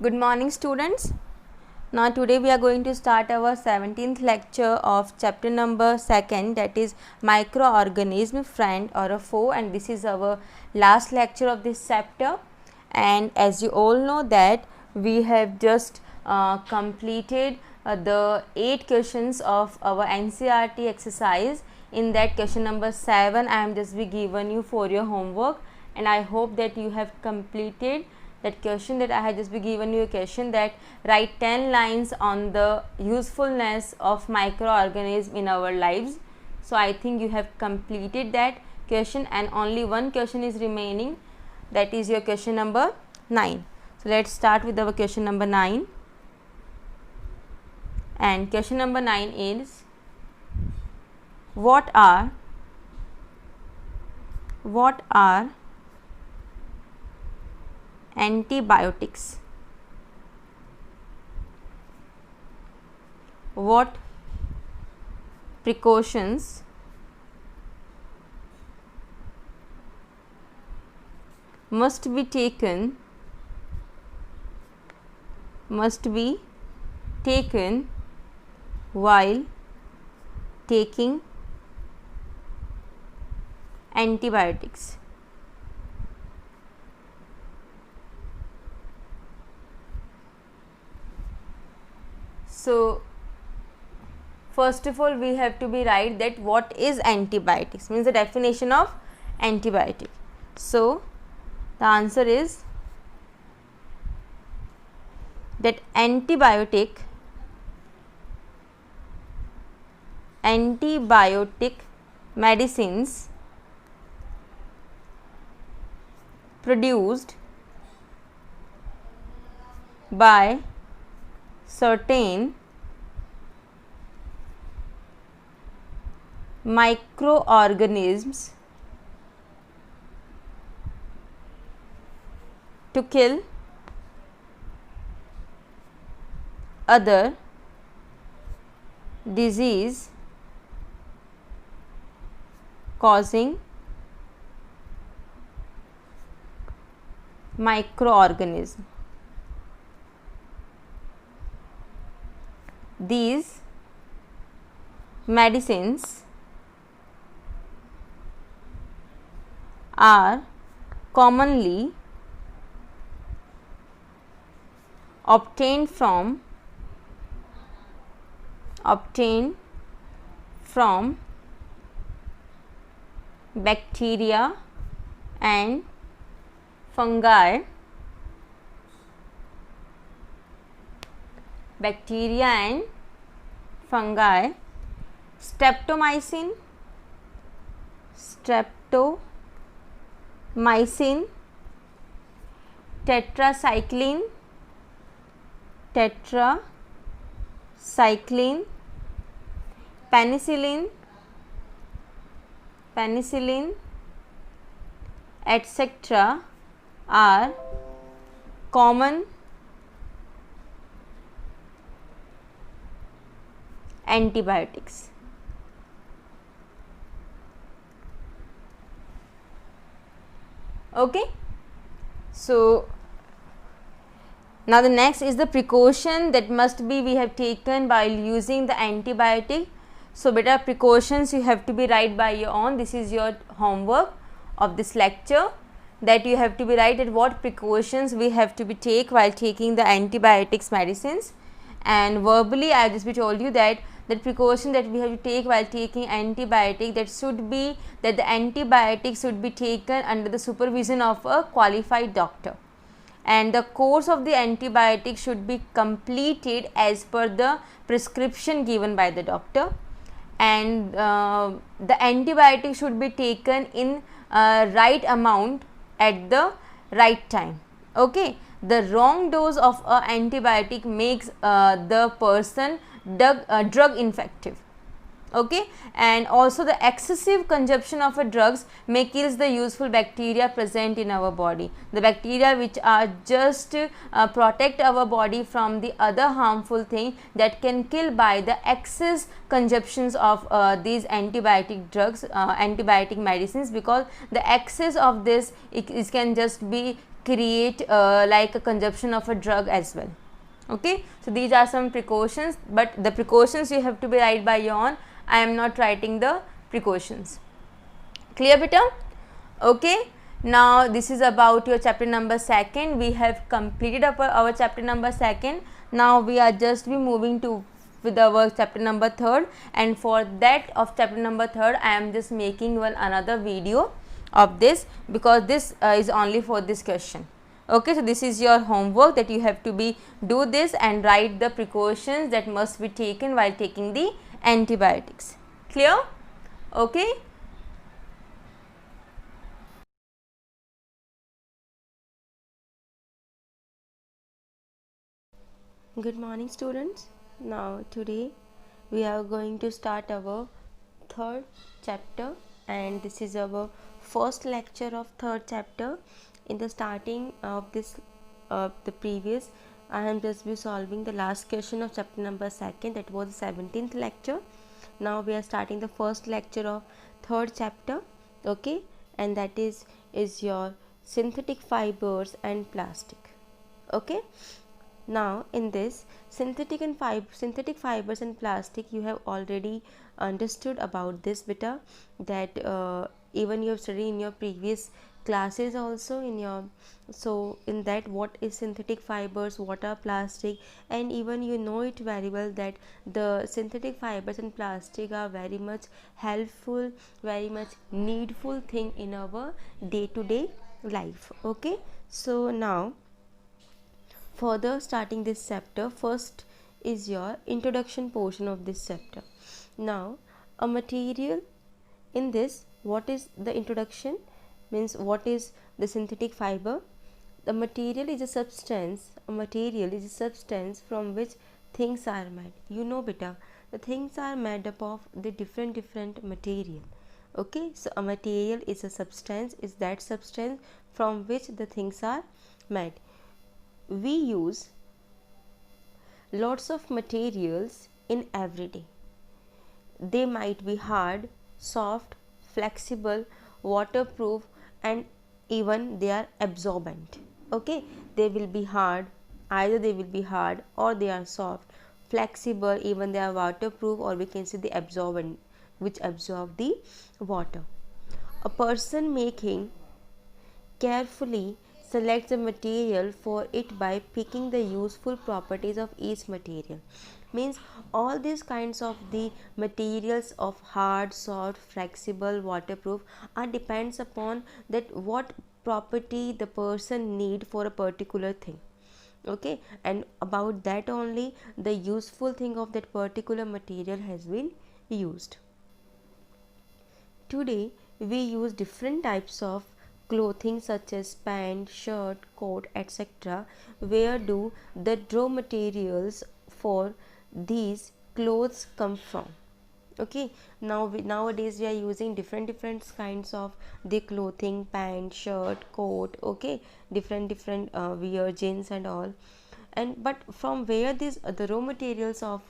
Good morning, students. Now today we are going to start our 17th lecture of chapter number 2, that is microorganism, friend or a foe, and this is our last lecture of this chapter. And as you all know that we have just completed the 8 questions of our NCERT exercise. In that, question number 7 I am just be given you for your homework, and I hope that you have completed that question. That I have just be given you a question that write 10 lines on the usefulness of microorganism in our lives. So I think you have completed that question, and only one question is remaining, that is your question number 9. So let's start with our question number 9, and question number 9 is what are antibiotics? What precautions must be taken while taking antibiotics? So first of all we have to be right that what is antibiotics, means the definition of antibiotic. So the answer is that antibiotic medicines produced by certain microorganisms to kill other disease causing microorganism. These medicines are commonly obtained from bacteria and fungi. Streptomycin, tetracycline, penicillin, etc. are common antibiotics. Okay. So now the next is the precaution that must be we have taken while using the antibiotic. So beta, precautions you have to be write by your own. This is your homework of this lecture, that you have to be write at what precautions we have to be take while taking the antibiotics medicines. And verbally I have just be told you that the precaution that we have to take while taking antibiotic, that should be that the antibiotic should be taken under the supervision of a qualified doctor, and the course of the antibiotic should be completed as per the prescription given by the doctor, and the antibiotic should be taken in right amount at the right time. Okay, the wrong dose of a antibiotic makes the person drug infective. Okay, and also the excessive consumption of a drugs may kills the useful bacteria present in our body, the bacteria which are just protect our body from the other harmful thing that can kill by the excess consumptions of these antibiotic drugs, antibiotic medicines, because the excess of this it can just be create like a consumption of a drug as well. Okay, so these are some precautions, but the precautions you have to be write by your own. I am not writing the precautions. Clear beta? Okay, now this is about your chapter number 2nd. We have completed our chapter number 2nd. Now we are just be moving to with our chapter number 3rd, and for that of chapter number 3rd I am just making one another video of this, because this is only for this question. Okay, so this is your homework that you have to be do this and write the precautions that must be taken while taking the antibiotics. Clear? Okay. Good morning, students. Now today we are going to start our 3rd chapter, and this is our first lecture of 3rd chapter. In the starting of this the previous, I am just be solving the last question of chapter number 2nd, that was the 17th lecture. Now we are starting the first lecture of 3rd chapter. Okay, and that is your synthetic fibers and plastic. Okay, now in this synthetic fibers and plastic, you have already understood about this beta, that even you have studied in your previous classes also in your, so in that what is synthetic fibers, what are plastic, and even you know it very well that the synthetic fibers and plastic are very much helpful, very much needful thing in our day to day life. Okay, so now further starting this chapter, first is your introduction portion of this chapter. Now a material, in this what is the introduction, means what is the synthetic fiber. The material is a substance from which things are made. You know beta, the things are made up of the different material. Okay, so a material is a substance, is that substance from which the things are made. We use lots of materials in everyday. They might be hard, soft, flexible, waterproof, and even they are absorbent. Okay, they will be hard, either they will be hard or they are soft, flexible, even they are waterproof, or we can say the absorbent, which absorb the water. A person making carefully selects the material for it by picking the useful properties of each material. Means all these kinds of the materials of hard, soft, flexible, waterproof are depends upon that what property the person need for a particular thing. Okay, and about that only the useful thing of that particular material has been used. Today we use different types of clothing such as pant, shirt, coat, etc. Where do the raw materials for these clothes come from? Okay, now nowadays we are using different kinds of the clothing, pant, shirt, coat. Okay, different wear, jeans and all. And but from where these the raw materials of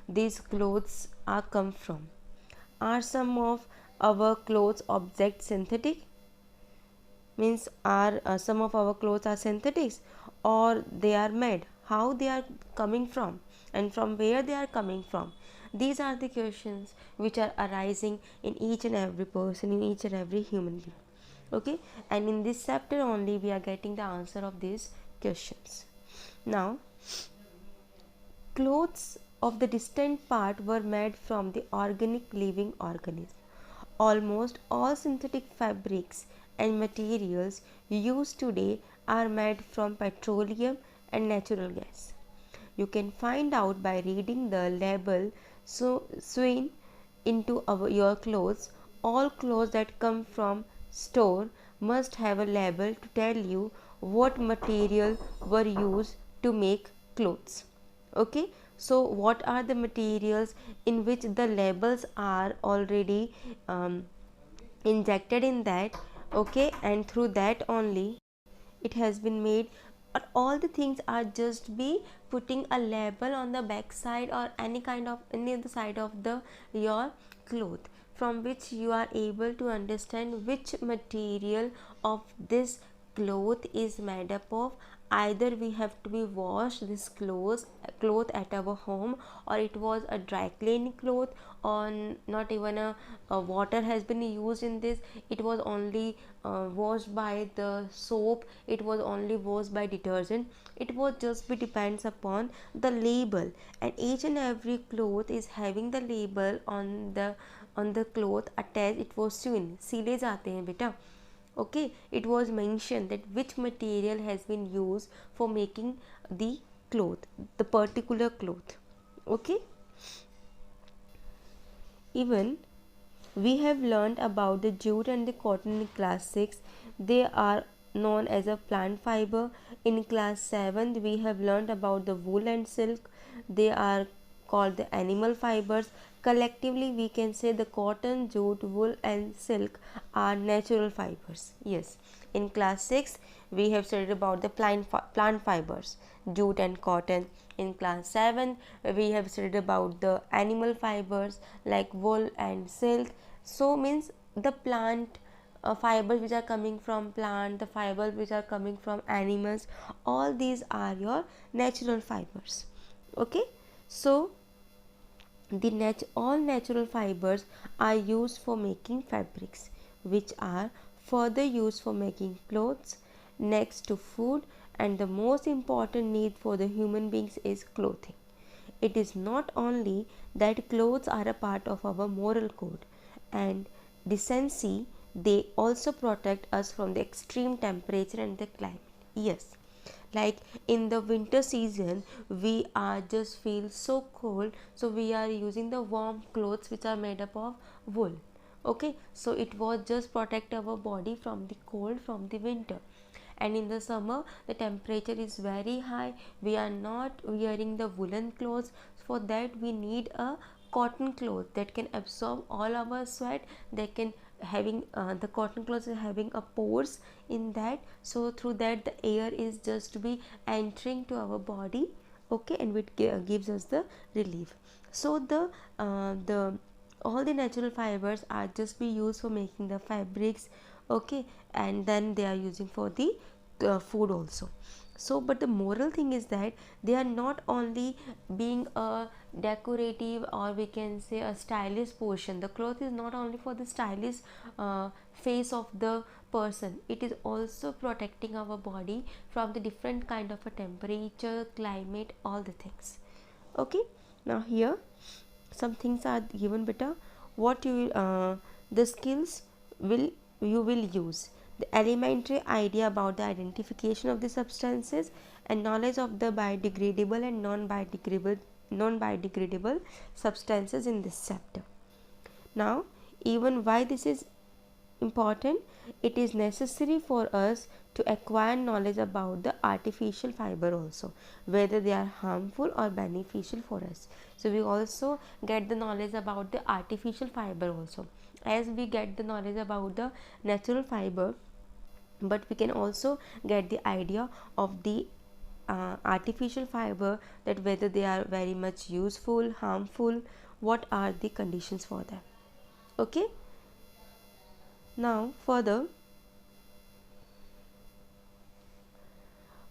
these clothes are come from? Are some of our clothes objects synthetic? Means are some of our clothes are synthetics, or they are made? How they are coming from, and from where they are coming from? These are the questions which are arising in each and every person, in each and every human being. Okay, and in this chapter only we are getting the answer of these questions. Now clothes of the distant part were made from the organic living organism. Almost all synthetic fabrics and materials used today are made from petroleum and natural gas. You can find out by reading the label sewn into your clothes. All clothes that come from store must have a label to tell you what material were used to make clothes. Okay, so what are the materials in which the labels are already injected in that? Okay, and through that only it has been made. All the things are just be putting a label on the back side or any other side of the your cloth, from which you are able to understand which material of this cloth is made up of, either we have to be washed this cloth at our home, or it was a dry clean cloth, or not even a water has been used in this, it was only washed by the soap, it was only washed by detergent, it was just be depends upon the label, and each and every cloth is having the label on the cloth attached, it was sewn, सीले जाते हैं बेटा. Okay, it was mentioned that which material has been used for making the cloth, the particular cloth. Okay, even we have learned about the jute and the cotton in class 6. They are known as a plant fiber. In class 7 we have learned about the wool and silk. They are called the animal fibers. Collectively we can say the cotton, jute, wool and silk are natural fibers. Yes, in class 6 we have studied about the plant fibers, jute and cotton. In class 7 we have studied about the animal fibers like wool and silk. So means the plant fibers which are coming from plant, the fibers which are coming from animals, all these are your natural fibers. Okay, so all natural fibers are used for making fabrics, which are further used for making clothes. Next to food, and the most important need for the human beings is clothing. It is not only that clothes are a part of our moral code and decency, they also protect us from the extreme temperature and the climate. Yes, like in the winter season we are just feel so cold, so we are using the warm clothes which are made up of wool. Okay, so it was just protect our body from the cold from the winter. And in the summer the temperature is very high, we are not wearing the woolen clothes, for that we need a cotton cloth that can absorb all our sweat, that can having the cotton clothes is having a pores in that, so through that the air is just to be entering to our body. Okay, and it gives us the relief. So the all the natural fibers are just be used for making the fabrics. Okay, and then they are using for the food also. So but the moral thing is that they are not only being a decorative, or we can say a stylish portion. The cloth is not only for the stylish face of the person, it is also protecting our body from the different kind of a temperature, climate, all the things. Okay, now here some things are given better. What you will the skills will you will use: the elementary idea about the identification of the substances, and knowledge of the biodegradable and non-biodegradable substances in this chapter. Now, even why this is important, it is necessary for us to acquire knowledge about the artificial fiber also, whether they are harmful or beneficial for us. So we also get the knowledge about the artificial fiber also, as we get the knowledge about the natural fiber, but we can also get the idea of the artificial fiber, that whether they are very much useful, harmful, what are the conditions for them. Okay, now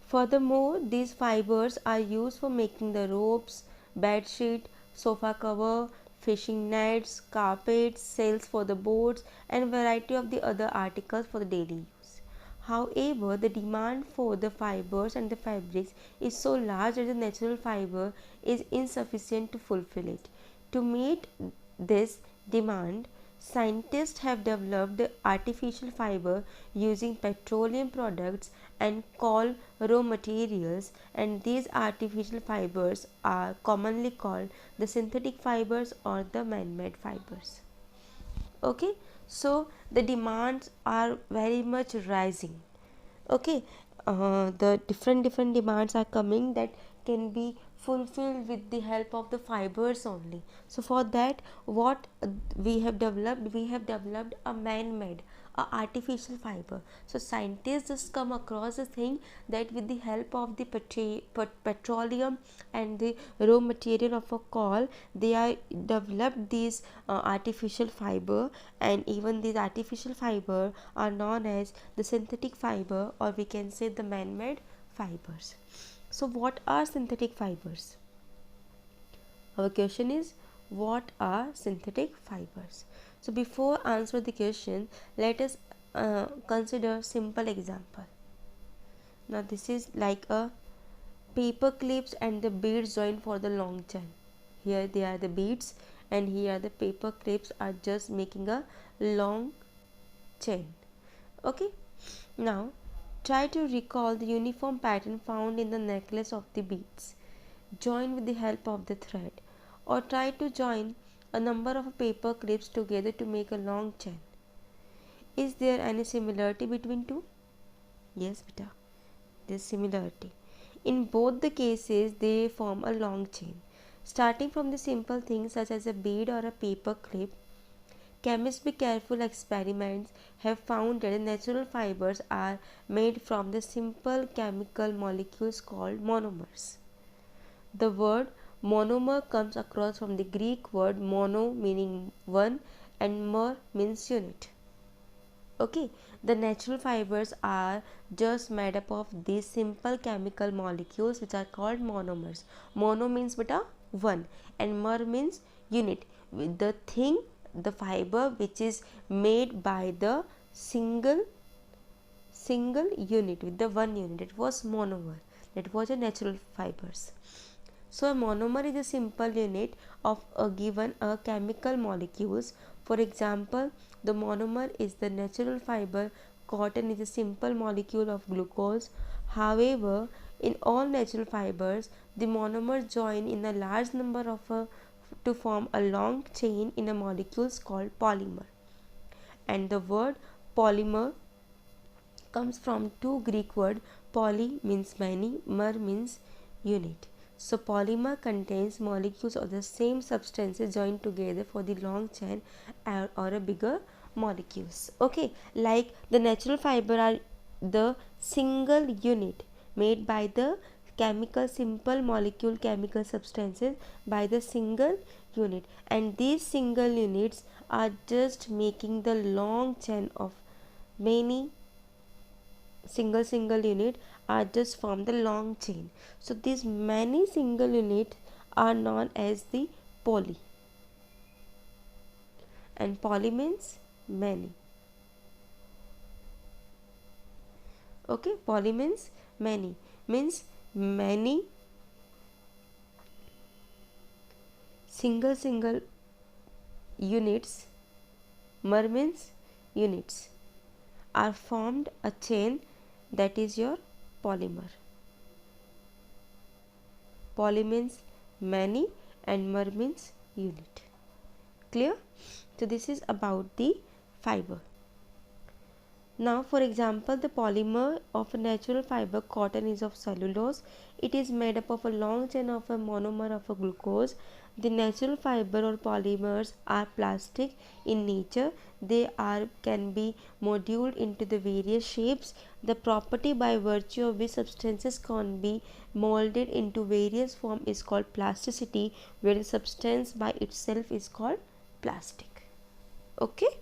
furthermore these fibers are used for making the ropes, bed sheet, sofa cover, fishing nets, carpets, sails for the boats, and variety of the other articles for the daily use. However, the demand for the fibers and the fabrics is so large that the natural fiber is insufficient to fulfill it. To meet this demand, scientists have developed the artificial fiber using petroleum products and coal raw materials, and these artificial fibers are commonly called the synthetic fibers or the man-made fibers. Okay, so the demands are very much rising. Okay, the different demands are coming that can be fulfilled with the help of the fibers only. So for that, what we have developed a man-made, a artificial fiber. So scientists just come across a thing that with the help of the petroleum and the raw material of a coal, they are developed these artificial fiber, and even these artificial fiber are known as the synthetic fiber, or we can say the man-made fibers. So what are synthetic fibers? Our question is, what are synthetic fibers? So before answer the question, let us consider simple example. Now this is like a paper clips and the beads joined for the long chain. Here they are the beads, and here the paper clips are just making a long chain. Okay, now try to recall the uniform pattern found in the necklace of the beads. Join with the help of the thread, or try to join a number of paper clips together to make a long chain. Is there any similarity between two? Yes, beta, there is similarity. In both the cases, they form a long chain. Starting from the simple things such as a bead or a paper clip, chemists with careful experiments have found that the natural fibers are made from the simple chemical molecules called monomers. The word monomer comes across from the Greek word mono meaning one and mer means unit. Okay, the natural fibers are just made up of these simple chemical molecules which are called monomers. Mono means beta one and mer means unit. With the thing, the fiber which is made by the single unit, with the one unit, it was monomer. That was a natural fibers. So a monomer is a simple unit of a given a chemical molecules. For example, the monomer is the natural fiber. Cotton is a simple molecule of glucose. However, in all natural fibers, the monomers join in a large number of to form a long chain in a molecules called polymer. And the word polymer comes from two Greek words. Poly means many, mer means unit. So polymer contains molecules of the same substances joined together for the long chain or a bigger molecules. Okay, like the natural fiber are the single unit made by the chemical simple molecule chemical substances by the single unit, and these single units are just making the long chain of many single unit are just form the long chain. So these many single units are known as the poly, and poly means many. Okay, poly means many single units, mer means units, are formed a chain, that is your polymer. Poly means many and mer means unit. Clear? So this is about the fiber. Now for example, the polymer of a natural fiber cotton is of cellulose. It is made up of a long chain of a monomer of a glucose. The natural fiber or polymers are plastic in nature. They can be molded into the various shapes. The property by virtue of which substances can be molded into various form is called plasticity, where the substance by itself is called plastic. Okay,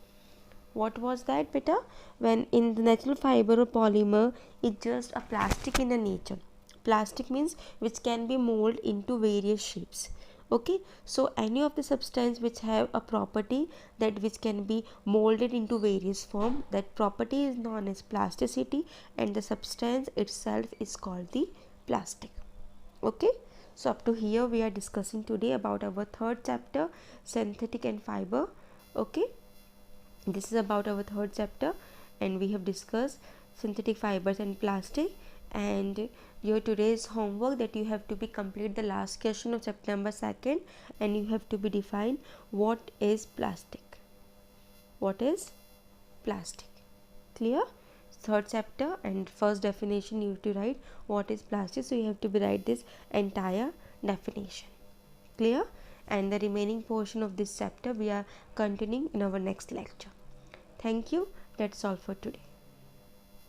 what was that beta? When in the natural fiber or polymer, it's just a plastic in the nature. Plastic means which can be molded into various shapes. Okay, so any of the substance which have a property that which can be molded into various form, that property is known as plasticity, and the substance itself is called the plastic. Okay, so up to here we are discussing today about our third chapter, synthetic and fiber. Okay, this is about our third chapter, and we have discussed synthetic fibers and plastic. And your today's homework that you have to be complete the last question of chapter number 2, and you have to be define what is plastic. What is plastic? Clear? Third chapter and first definition you have to write what is plastic. So you have to be write this entire definition. Clear? And the remaining portion of this chapter we are continuing in our next lecture. Thank you That's all for today.